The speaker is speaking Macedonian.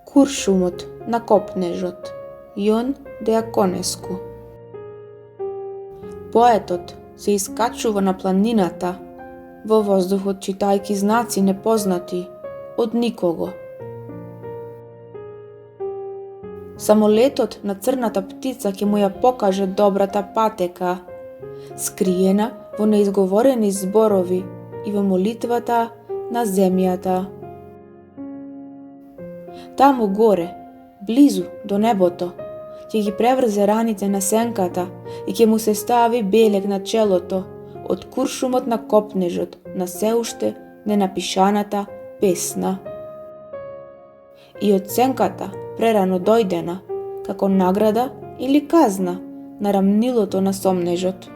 Куршумот на копнежот, Јон Деаконеску. Поетот се искачува на планината, во воздухот читајќи знаци непознати од никого. Самолетот на црната птица ќе му ја покаже добрата патека, скриена во неизговорени зборови и во молитвата на земјата. Таму горе, близу до небото, ќе ги преврзе раните на сенката и ќе му се стави белег на челото од куршумот на копнежот на се уште ненапишаната песна. И од сенката прерано дојдена, како награда или казна на рамнилото на сомнежот.